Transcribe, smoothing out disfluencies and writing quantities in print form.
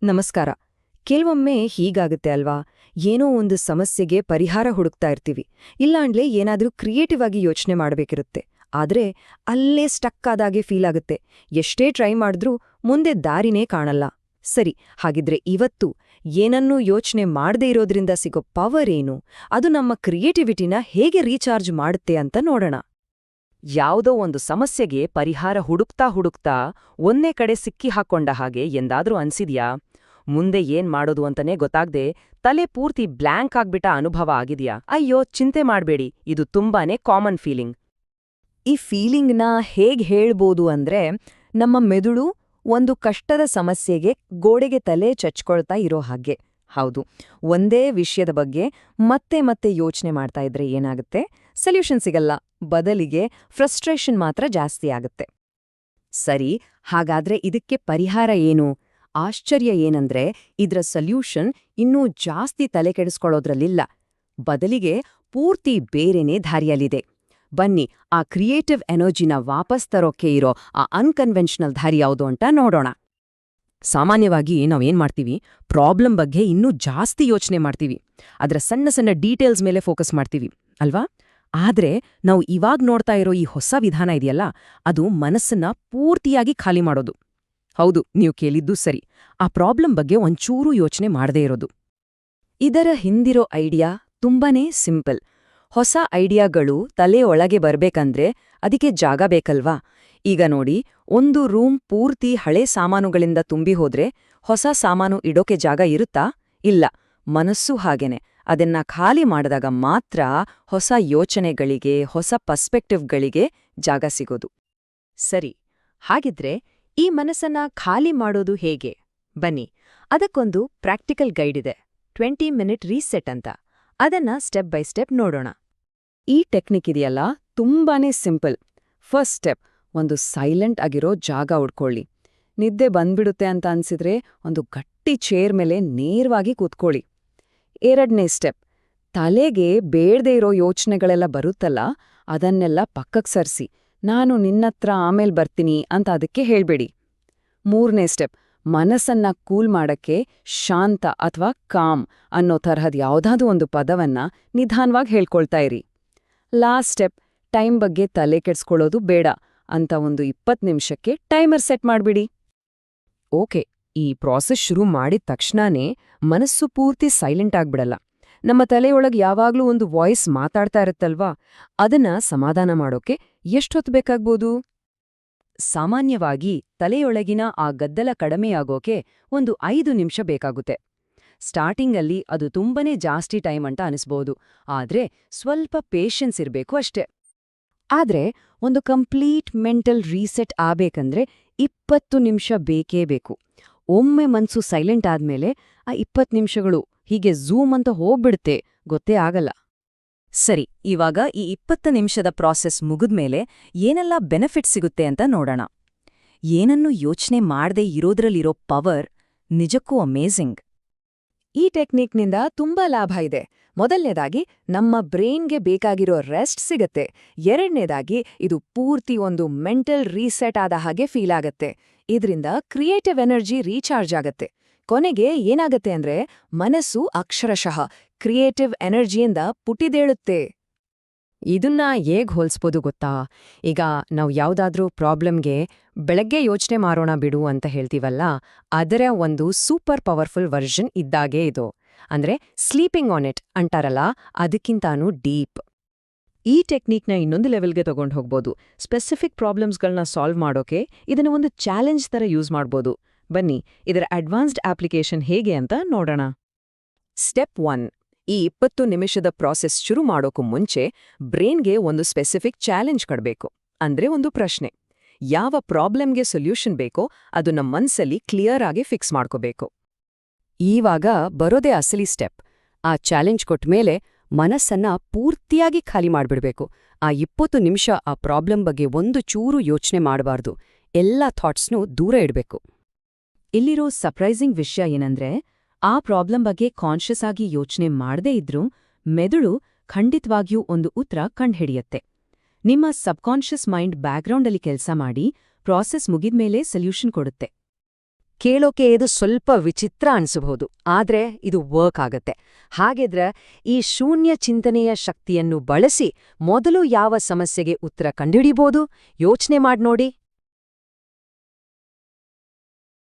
ನಮಸ್ಕಾರ. ಕೆಲವೊಮ್ಮೆ ಹೀಗಾಗುತ್ತೆ ಅಲ್ವಾ? ಏನೋ ಒಂದು ಸಮಸ್ಯೆಗೆ ಪರಿಹಾರ ಹುಡುಕ್ತಾ ಇರ್ತೀವಿ. ಇಲ್ಲಾಂಡ್ಲೆ ಏನಾದ್ರೂ ಕ್ರಿಯೇಟಿವ್ ಆಗಿ ಯೋಚನೆ ಮಾಡಬೇಕಿರುತ್ತೆ. ಆದ್ರೆ ಅಲ್ಲೇ ಸ್ಟಕ್ ಆದಾಗೆ ಫೀಲ್ ಆಗುತ್ತೆ. ಎಷ್ಟೇ ಟ್ರೈ ಮಾಡಿದ್ರೂ ಮುಂದೆ ದಾರಿನೇ ಕಾಣಲ್ಲ. ಸರಿ, ಹಾಗಿದ್ರೆ ಇವತ್ತು ಏನನ್ನೂ ಯೋಚನೆ ಮಾಡದೇ ಇರೋದ್ರಿಂದ ಸಿಗೋ ಪವರ್ ಏನು, ಅದು ನಮ್ಮ ಕ್ರಿಯೇಟಿವಿಟಿನ ಹೇಗೆ ರೀಚಾರ್ಜ್ ಮಾಡುತ್ತೆ ಅಂತ ನೋಡೋಣ. ಯಾವುದೋ ಒಂದು ಸಮಸ್ಯೆಗೆ ಪರಿಹಾರ ಹುಡುಕ್ತಾ ಒಂದೇ ಕಡೆ ಸಿಕ್ಕಿ ಹಾಕೊಂಡ ಹಾಗೆ ಎಂದಾದ್ರೂ ಅನ್ಸಿದ್ಯಾ? ಮುಂದೆ ಏನ್ ಮಾಡೋದು ಅಂತನೇ ಗೊತ್ತಾಗ್ದೆ ತಲೆ ಪೂರ್ತಿ ಬ್ಲ್ಯಾಂಕ್ ಆಗ್ಬಿಟ್ಟ ಅನುಭವ ಆಗಿದ್ಯಾ? ಅಯ್ಯೋ, ಚಿಂತೆ ಮಾಡ್ಬೇಡಿ, ಇದು ತುಂಬಾನೇ ಕಾಮನ್ ಫೀಲಿಂಗ್. ಈ ಫೀಲಿಂಗ್ನ ಹೇಗ್ ಹೇಳ್ಬೋದು ಅಂದ್ರೆ, ನಮ್ಮ ಮೆದುಳು ಒಂದು ಕಷ್ಟದ ಸಮಸ್ಯೆಗೆ ಗೋಡೆಗೆ ತಲೆ ಚಚ್ಕೊಳ್ತಾ ಇರೋ ಹಾಗೆ. ಹೌದು, ಒಂದೇ ವಿಷಯದ ಬಗ್ಗೆ ಮತ್ತೆ ಮತ್ತೆ ಯೋಚನೆ ಮಾಡ್ತಾ ಇದ್ರೆ ಏನಾಗುತ್ತೆ? ಸೊಲ್ಯೂಷನ್ ಸಿಗಲ್ಲ, ಬದಲಿಗೆ ಫ್ರಸ್ಟ್ರೇಷನ್ ಮಾತ್ರ ಜಾಸ್ತಿ ಆಗುತ್ತೆ. ಸರಿ, ಹಾಗಾದ್ರೆ ಇದಕ್ಕೆ ಪರಿಹಾರ ಏನು? ಆಶ್ಚರ್ಯ ಏನಂದ್ರೆ ಇದ್ರ ಸೊಲ್ಯೂಷನ್ ಇನ್ನೂ ಜಾಸ್ತಿ ತಲೆ ಕೆಡಿಸ್ಕೊಳ್ಳೋದ್ರಲ್ಲಿಲ್ಲ. ಬದಲಿಗೆ ಪೂರ್ತಿ ಬೇರೆನೇ ದಾರಿಯಲ್ಲಿದೆ. ಬನ್ನಿ, ಆ ಕ್ರಿಯೇಟಿವ್ ಎನರ್ಜಿನ ವಾಪಸ್ ತರೋಕೆ ಇರೋ ಆ ಅನ್ಕನ್ವೆನ್ಷನಲ್ ದಾರಿ ಯಾವುದು ಅಂತ ನೋಡೋಣ. ಸಾಮಾನ್ಯವಾಗಿ ನಾವೇನ್ ಮಾಡ್ತೀವಿ, ಪ್ರಾಬ್ಲಮ್ ಬಗ್ಗೆ ಇನ್ನೂ ಜಾಸ್ತಿ ಯೋಚನೆ ಮಾಡ್ತೀವಿ. ಅದರ ಸಣ್ಣ ಸಣ್ಣ ಡೀಟೇಲ್ಸ್ ಮೇಲೆ ಫೋಕಸ್ ಮಾಡ್ತೀವಿ ಅಲ್ವಾ? ಆದ್ರೆ ನಾವು ಇವಾಗ್ ನೋಡ್ತಾ ಇರೋ ಈ ಹೊಸ ವಿಧಾನ ಇದೆಯಲ್ಲ, ಅದು ಮನಸ್ಸನ್ನ ಪೂರ್ತಿಯಾಗಿ ಖಾಲಿ ಮಾಡೋದು. ಹೌದು, ನೀವು ಕೇಳಿದ್ದು ಸರಿ. ಆ ಪ್ರಾಬ್ಲಮ್ ಬಗ್ಗೆ ಒಂಚೂರೂ ಯೋಚನೆ ಮಾಡದೇ ಇರೋದು. ಇದರ ಹಿಂದಿರೋ ಐಡಿಯಾ ತುಂಬಾನೇ ಸಿಂಪಲ್. ಹೊಸ ಐಡಿಯಾಗಳು ತಲೆ ಒಳಗೆ ಬರ್ಬೇಕಂದ್ರೆ ಅದಕ್ಕೆ ಜಾಗ ಬೇಕಲ್ವಾ? ಈಗ ನೋಡಿ, ಒಂದು ರೂಮ್ ಪೂರ್ತಿ ಹಳೆ ಸಾಮಾನುಗಳಿಂದ ತುಂಬಿ ಹೋದ್ರೆ ಹೊಸ ಸಾಮಾನು ಇಡೋಕೆ ಜಾಗ ಇರುತ್ತಾ? ಇಲ್ಲ. ಮನಸ್ಸು ಹಾಗೇನೆ. ಅದನ್ನ ಖಾಲಿ ಮಾಡಿದಾಗ ಮಾತ್ರ ಹೊಸ ಯೋಚನೆಗಳಿಗೆ, ಹೊಸ ಪರ್ಸ್ಪೆಕ್ಟಿವ್ಗಳಿಗೆ ಜಾಗ ಸಿಗೋದು. ಸರಿ, ಹಾಗಿದ್ರೆ ಈ ಮನಸ್ಸನ್ನ ಖಾಲಿ ಮಾಡೋದು ಹೇಗೆ? ಬನ್ನಿ, ಅದಕ್ಕೊಂದು ಪ್ರಾಕ್ಟಿಕಲ್ ಗೈಡ್ ಇದೆ, 20 ಮಿನಿಟ್ ರೀಸೆಟ್ ಅಂತ. ಅದನ್ನ ಸ್ಟೆಪ್ ಬೈ ಸ್ಟೆಪ್ ನೋಡೋಣ. ಈ ಟೆಕ್ನಿಕ್ ಇದೆಯಲ್ಲ, ತುಂಬಾನೇ ಸಿಂಪಲ್. ಫಸ್ಟ್ ಸ್ಟೆಪ್, ಒಂದು ಸೈಲೆಂಟ್ ಆಗಿರೋ ಜಾಗ ಹುಡ್ಕೊಳ್ಳಿ. ನಿದ್ದೆ ಬಂದ್ಬಿಡುತ್ತೆ ಅಂತ ಅನ್ಸಿದ್ರೆ ಒಂದು ಗಟ್ಟಿ ಚೇರ್ ಮೇಲೆ ನೇರವಾಗಿ ಕೂತ್ಕೊಳ್ಳಿ. ಎರಡನೇ ಸ್ಟೆಪ್, ತಲೆಗೆ ಬೇಡದೇ ಇರೋ ಯೋಚನೆಗಳೆಲ್ಲ ಬರುತ್ತಲ್ಲ, ಅದನ್ನೆಲ್ಲ ಪಕ್ಕಕ್ಕೆ ಸರ್ಸಿ. ನಾನು ನಿನ್ನತ್ರ ಆಮೇಲೆ ಬರ್ತೀನಿ ಅಂತ ಅದಕ್ಕೆ ಹೇಳ್ಬೇಡಿ. ಮೂರನೇ ಸ್ಟೆಪ್, ಮನಸ್ಸನ್ನ ಕೂಲ್ ಮಾಡಕ್ಕೆ ಶಾಂತ ಅಥವಾ ಕಾಮ್ ಅನ್ನೋ ತರಹದ ಯಾವುದಾದ್ರೂ ಒಂದು ಪದವನ್ನ ನಿಧಾನವಾಗಿ ಹೇಳ್ಕೊಳ್ತಾ ಇರಿ. ಲಾಸ್ಟ್ ಸ್ಟೆಪ್, ಟೈಮ್ ಬಗ್ಗೆ ತಲೆ ಕೆಡ್ಸ್ಕೊಳ್ಳೋದು ಬೇಡ ಅಂತ ಒಂದು 20 ನಿಮಿಷಕ್ಕೆ ಟೈಮರ್ ಸೆಟ್ ಮಾಡ್ಬಿಡಿ. ಓಕೆ, ಈ ಪ್ರಾಸೆಸ್ ಶುರು ಮಾಡಿದ ತಕ್ಷಣನೇ ಮನಸ್ಸು ಪೂರ್ತಿ ಸೈಲೆಂಟ್ ಆಗ್ಬಿಡಲ್ಲ. ನಮ್ಮ ತಲೆಯೊಳಗೆ ಯಾವಾಗ್ಲೂ ಒಂದು ವಾಯ್ಸ್ ಮಾತಾಡ್ತಾ ಇರುತ್ತಲ್ವಾ, ಅದನ್ನ ಸಮಾಧಾನ ಮಾಡೋಕೆ ಎಷ್ಟೊತ್ತು ಬೇಕಾಗ್ಬೋದು? ಸಾಮಾನ್ಯವಾಗಿ ತಲೆಯೊಳಗಿನ ಆ ಗದ್ದಲ ಕಡಿಮೆಯಾಗೋಕೆ ಒಂದು 5 ನಿಮಿಷ ಬೇಕಾಗುತ್ತೆ. ಸ್ಟಾರ್ಟಿಂಗಲ್ಲಿ ಅದು ತುಂಬನೇ ಜಾಸ್ತಿ ಟೈಮ್ ಅಂತ ಅನಿಸ್ಬೋದು, ಆದ್ರೆ ಸ್ವಲ್ಪ ಪೇಷನ್ಸ್ ಇರ್ಬೇಕು ಅಷ್ಟೇ. ಆದ್ರೆ ಒಂದು ಕಂಪ್ಲೀಟ್ ಮೆಂಟಲ್ ರೀಸೆಟ್ ಆಬೇಕಂದ್ರೆ 20 ನಿಮಿಷ ಬೇಕೇ ಬೇಕು. ಒಮ್ಮೆ ಮನ್ಸು ಸೈಲೆಂಟ್ ಆದ್ಮೇಲೆ ಆ 20 ನಿಮಿಷಗಳು ಹೀಗೆ ಝೂಮ್ ಅಂತ ಹೋಗ್ಬಿಡುತ್ತೆ, ಗೊತ್ತೇ ಆಗಲ್ಲ. ಸರಿ, ಇವಾಗ ಈ 20 ನಿಮಿಷದ ಪ್ರಾಸೆಸ್ ಮುಗಿದ್ಮೇಲೆ ಏನೆಲ್ಲ ಬೆನಿಫಿಟ್ ಸಿಗುತ್ತೆ ಅಂತ ನೋಡೋಣ. ಏನನ್ನೂ ಯೋಚನೆ ಮಾಡದೇ ಇರೋದ್ರಲ್ಲಿರೋ ಪವರ್ ನಿಜಕ್ಕೂ ಅಮೇಝಿಂಗ್. ಈ ಟೆಕ್ನಿಕ್ನಿಂದ ತುಂಬಾ ಲಾಭ ಇದೆ. ಮೊದಲನೇದಾಗಿ, ನಮ್ಮ ಬ್ರೈನ್ಗೆ ಬೇಕಾಗಿರೋ ರೆಸ್ಟ್ ಸಿಗತ್ತೆ. ಎರಡನೇದಾಗಿ, ಇದು ಪೂರ್ತಿ ಒಂದು ಮೆಂಟಲ್ ರೀಸೆಟ್ ಆದ ಹಾಗೆ ಫೀಲ್ ಆಗತ್ತೆ. ಇದರಿಂದ ಕ್ರಿಯೇಟಿವ್ ಎನರ್ಜಿ ರೀಚಾರ್ಜ್ ಆಗತ್ತೆ. ಕೊನೆಗೆ ಏನಾಗತ್ತೆ ಅಂದ್ರೆ, ಮನಸ್ಸು ಅಕ್ಷರಶಃ ಕ್ರಿಯೇಟಿವ್ ಎನರ್ಜಿಯಿಂದ ಪುಟಿದೇಳುತ್ತೆ. ಇದನ್ನ ಹೇಗ್ ಹೋಲ್ಸ್ಬೋದು ಗೊತ್ತಾ? ಈಗ ನಾವು ಯಾವುದಾದ್ರೂ ಪ್ರಾಬ್ಲಮ್ಗೆ ಬೆಳಗ್ಗೆ ಯೋಚನೆ ಮಾಡೋಣ ಬಿಡು ಅಂತ ಹೇಳ್ತೀವಲ್ಲ, ಅದರ ಒಂದು ಸೂಪರ್ ಪವರ್ಫುಲ್ ವರ್ಷನ್ ಇದ್ದಾಗೇ ಇದು. ಅಂದ್ರೆ ಸ್ಲೀಪಿಂಗ್ ಆನ್ ಇಟ್ ಅಂತಾರಲ್ಲ, ಅದಕ್ಕಿಂತಾನೂ ಡೀಪ್. ಈ ಟೆಕ್ನಿಕ್ನ ಇನ್ನೊಂದು ಲೆವೆಲ್ಗೆ ತಗೊಂಡು ಹೋಗ್ಬೋದು. ಸ್ಪೆಸಿಫಿಕ್ ಪ್ರಾಬ್ಲಮ್ಸ್ಗಳನ್ನ ಸಾಲ್ವ್ ಮಾಡೋಕೆ ಇದನ್ನ ಒಂದು ಚಾಲೆಂಜ್ ಥರ ಯೂಸ್ ಮಾಡ್ಬೋದು. ಬನ್ನಿ, ಇದರ ಅಡ್ವಾನ್ಸ್ಡ್ ಅಪ್ಲಿಕೇಶನ್ ಹೇಗೆ ಅಂತ ನೋಡೋಣ. ಸ್ಟೆಪ್ 1, ಈ 20 ನಿಮಿಷದ ಪ್ರಾಸೆಸ್ ಶುರು ಮಾಡೋಕು ಮುಂಚೆ ಬ್ರೈನ್ಗೆ ಒಂದು ಸ್ಪೆಸಿಫಿಕ್ ಚಾಲೆಂಜ್ ಕೊಡ್ಬೇಕು. ಅಂದ್ರೆ ಒಂದು ಪ್ರಶ್ನೆ. ಯಾವ ಪ್ರಾಬ್ಲಮ್ಗೆ ಸೊಲ್ಯೂಷನ್ ಬೇಕೋ ಅದು ನಮ್ಮ ಮನ್ಸಲ್ಲಿ ಕ್ಲಿಯರ್ ಆಗಿ ಫಿಕ್ಸ್ ಮಾಡ್ಕೋಬೇಕು. ಈವಾಗ ಬರೋದೇ ಅಸಲಿ ಸ್ಟೆಪ್. ಆ ಚಾಲೆಂಜ್ ಕೊಟ್ಮೇಲೆ ಮನಸ್ಸನ್ನ ಪೂರ್ತಿಯಾಗಿ ಖಾಲಿ ಮಾಡ್ಬಿಡ್ಬೇಕು. ಆ 20 ನಿಮಿಷ ಆ ಪ್ರಾಬ್ಲಮ್ ಬಗ್ಗೆ ಒಂದು ಚೂರು ಯೋಚನೆ ಮಾಡಬಾರ್ದು. ಎಲ್ಲ ಥಾಟ್ಸ್ನೂ ದೂರ ಇಡಬೇಕು. ಇಲ್ಲಿರೋ ಸರ್ಪ್ರೈಸಿಂಗ್ ವಿಷಯ ಏನಂದ್ರೆ, ಆ ಪ್ರಾಬ್ಲಮ್ ಬಗ್ಗೆ ಕಾನ್ಷಿಯಸ್ ಆಗಿ ಯೋಚನೆ ಮಾಡದೇ ಇದ್ರೂ ಮೆದುಳು ಖಂಡಿತವಾಗಿಯೂ ಒಂದು ಉತ್ತರ ಕಂಡುಹಿಡಿಯತ್ತೆ. ನಿಮ್ಮ ಸಬ್ಕಾನ್ಷಿಯಸ್ ಮೈಂಡ್ ಬ್ಯಾಕ್ಗ್ರೌಂಡಲ್ಲಿ ಕೆಲಸ ಮಾಡಿ ಪ್ರಾಸೆಸ್ ಮುಗಿದ್ಮೇಲೆ ಸೊಲ್ಯೂಷನ್ ಕೊಡುತ್ತೆ. ಕೇಳೋಕೆ ಇದು ಸ್ವಲ್ಪ ವಿಚಿತ್ರ ಅನ್ಸಬಹುದು, ಆದ್ರೆ ಇದು ವರ್ಕ್ ಆಗತ್ತೆ. ಹಾಗಿದ್ರೆ ಈ ಶೂನ್ಯ ಚಿಂತನೆಯ ಶಕ್ತಿಯನ್ನು ಬಳಸಿ ಮೊದಲು ಯಾವ ಸಮಸ್ಯೆಗೆ ಉತ್ತರ ಕಂಡುಹಿಡಿಬೋದು? ಯೋಚನೆ ಮಾಡ್ನೋಡಿ.